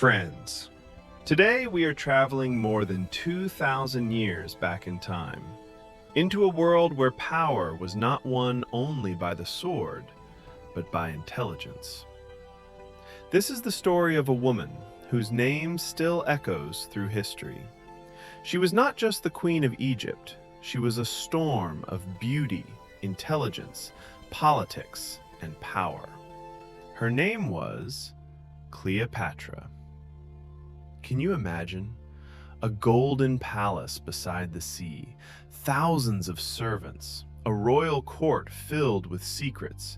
Friends, today we are traveling more than 2,000 years back in time, into a world where power was not won only by the sword, but by intelligence. This is the story of a woman whose name still echoes through history. She was not just the Queen of Egypt, she was a storm of beauty, intelligence, politics, and power. Her name was Cleopatra. Can you imagine? A golden palace beside the sea, thousands of servants, a royal court filled with secrets,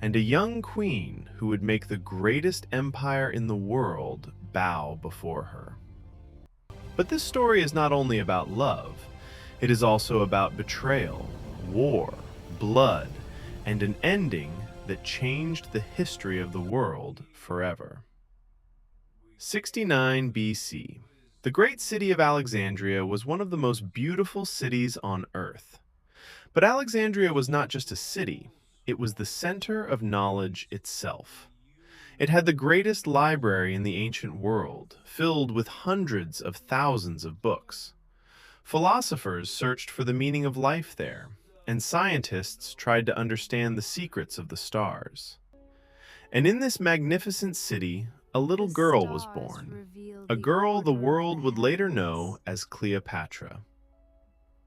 and a young queen who would make the greatest empire in the world bow before her. But this story is not only about love, it is also about betrayal, war, blood, and an ending that changed the history of the world forever. 69 BC. The great city of Alexandria was one of the most beautiful cities on earth. But Alexandria was not just a city, it was the center of knowledge itself. It had the greatest library in the ancient world, filled with hundreds of thousands of books. Philosophers searched for the meaning of life there, and scientists tried to understand the secrets of the stars. And in this magnificent city, a little girl was born, a girl the world would later know as Cleopatra.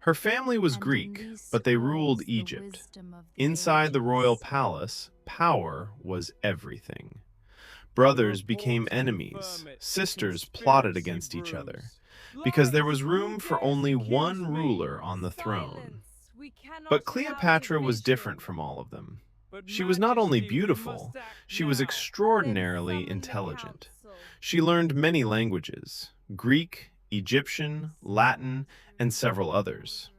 Her family was Greek, but they ruled Egypt. Inside the royal palace, power was everything. Brothers became enemies, sisters plotted against each other, because there was room for only one ruler on the throne. But Cleopatra was different from all of them. She was not only beautiful, she was extraordinarily intelligent. She learned many languages: Greek, Egyptian, Latin, and several others.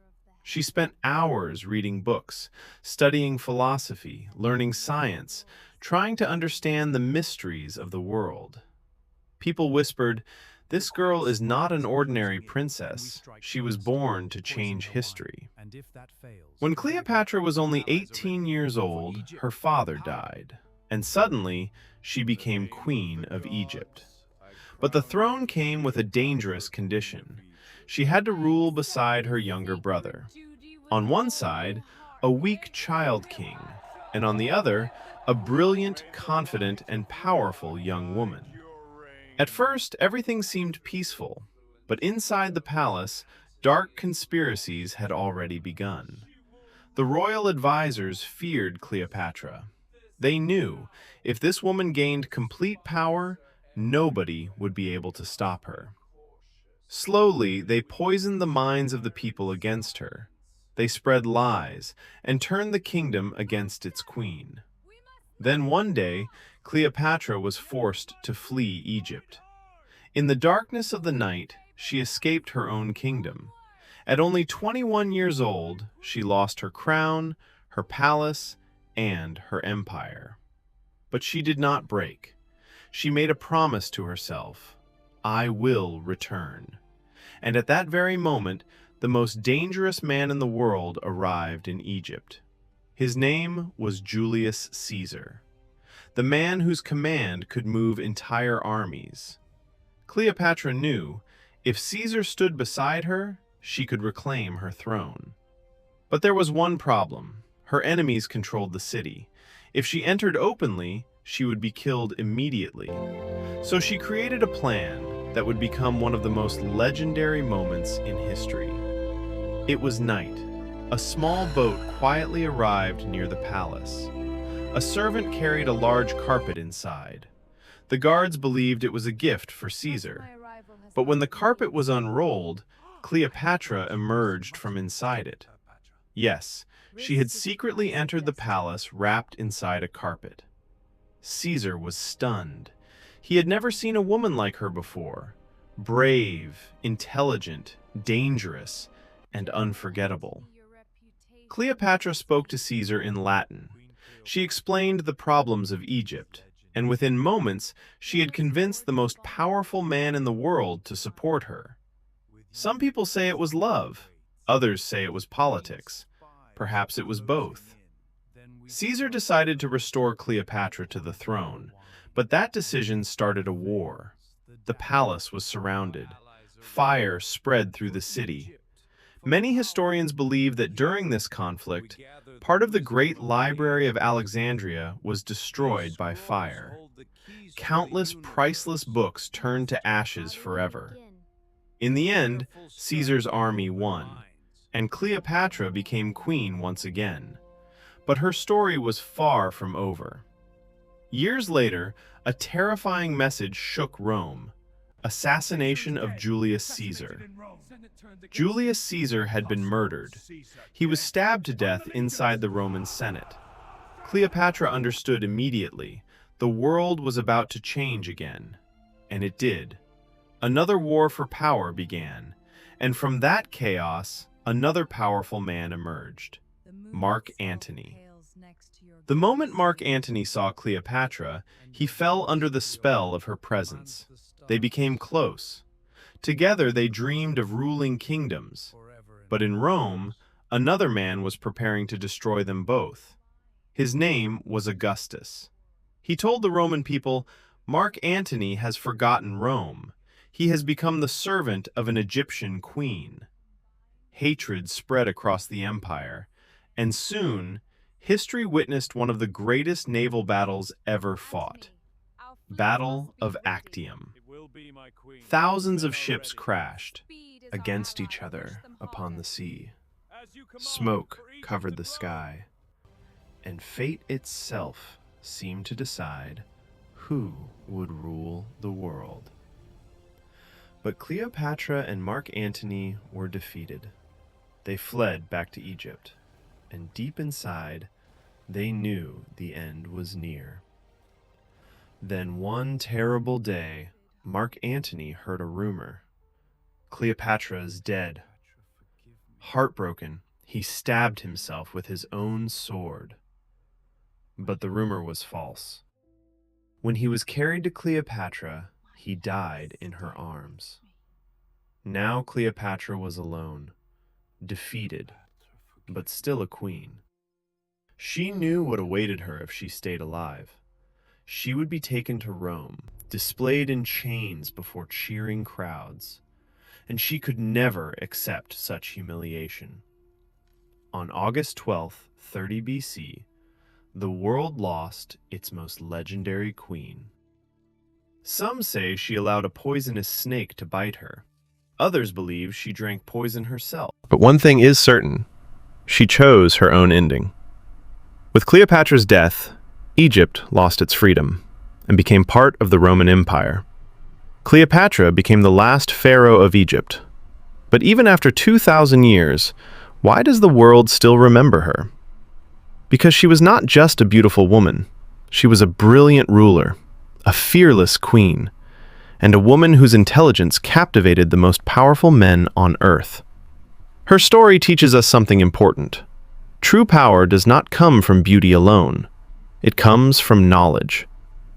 She spent hours reading books, studying philosophy, learning science, trying to understand the mysteries of the world. People whispered, "This girl is not an ordinary princess. She was born to change history." When Cleopatra was only 18 years old, her father died, and suddenly she became queen of Egypt. But the throne came with a dangerous condition. She had to rule beside her younger brother. On one side, a weak child king, and on the other, a brilliant, confident, and powerful young woman. At first, everything seemed peaceful, but inside the palace, dark conspiracies had already begun. The royal advisors feared Cleopatra. They knew if this woman gained complete power, nobody would be able to stop her. Slowly, they poisoned the minds of the people against her. They spread lies and turned the kingdom against its queen. Then one day, Cleopatra was forced to flee Egypt. In the darkness of the night, she escaped her own kingdom. At only 21 years old, she lost her crown, her palace, and her empire. But she did not break. She made a promise to herself: "I will return." And at that very moment, the most dangerous man in the world arrived in Egypt. His name was Julius Caesar, the man whose command could move entire armies. Cleopatra knew if Caesar stood beside her, she could reclaim her throne. But there was one problem. Her enemies controlled the city. If she entered openly, she would be killed immediately. So she created a plan that would become one of the most legendary moments in history. It was night. A small boat quietly arrived near the palace. A servant carried a large carpet inside. The guards believed it was a gift for Caesar. But when the carpet was unrolled, Cleopatra emerged from inside it. Yes, she had secretly entered the palace wrapped inside a carpet. Caesar was stunned. He had never seen a woman like her before. Brave, intelligent, dangerous, and unforgettable. Cleopatra spoke to Caesar in Latin. She explained the problems of Egypt, and within moments she had convinced the most powerful man in the world to support her. Some people say it was love, others say it was politics. Perhaps it was both. Caesar decided to restore Cleopatra to the throne, but that decision started a war. The palace was surrounded. Fire spread through the city. Many historians believe that during this conflict, part of the great library of Alexandria was destroyed by fire. Countless priceless books turned to ashes forever. In the end, Caesar's army won, and Cleopatra became queen once again. But her story was far from over. Years later, a terrifying message shook Rome: assassination of Julius Caesar. Julius Caesar had been murdered. He was stabbed to death inside the Roman Senate. Cleopatra understood immediately. The world was about to change again. And it did. Another war for power began. And from that chaos, another powerful man emerged: Mark Antony. The moment Mark Antony saw Cleopatra, he fell under the spell of her presence. They became close. Together they dreamed of ruling kingdoms. But in Rome, another man was preparing to destroy them both. His name was Augustus. He told the Roman people, "Mark Antony has forgotten Rome. He has become the servant of an Egyptian queen." Hatred spread across the empire, and soon, history witnessed one of the greatest naval battles ever fought. Battle of Actium. Thousands of ships crashed against each other upon the sea. Smoke covered the sky, and fate itself seemed to decide who would rule the world. But Cleopatra and Mark Antony were defeated. They fled back to Egypt, and deep inside, they knew the end was near. Then one terrible day, Mark Antony heard a rumor. Cleopatra is dead. Heartbroken, he stabbed himself with his own sword. But the rumor was false. When he was carried to Cleopatra, he died in her arms. Now Cleopatra was alone, defeated, but still a queen. She knew what awaited her if she stayed alive. She would be taken to Rome, displayed in chains before cheering crowds, and she could never accept such humiliation. On August 12th, 30 BC, the world lost its most legendary queen. Some say she allowed a poisonous snake to bite her. Others believe she drank poison herself. But one thing is certain: she chose her own ending. With Cleopatra's death, Egypt lost its freedom and became part of the Roman Empire. Cleopatra became the last pharaoh of Egypt. But even after 2,000 years, why does the world still remember her? Because she was not just a beautiful woman. She was a brilliant ruler, a fearless queen, and a woman whose intelligence captivated the most powerful men on earth. Her story teaches us something important. True power does not come from beauty alone. It comes from knowledge.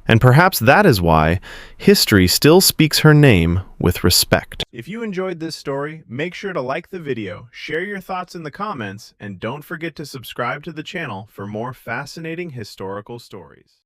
And perhaps that is why history still speaks her name with respect. If you enjoyed this story, make sure to like the video, share your thoughts in the comments, and don't forget to subscribe to the channel for more fascinating historical stories.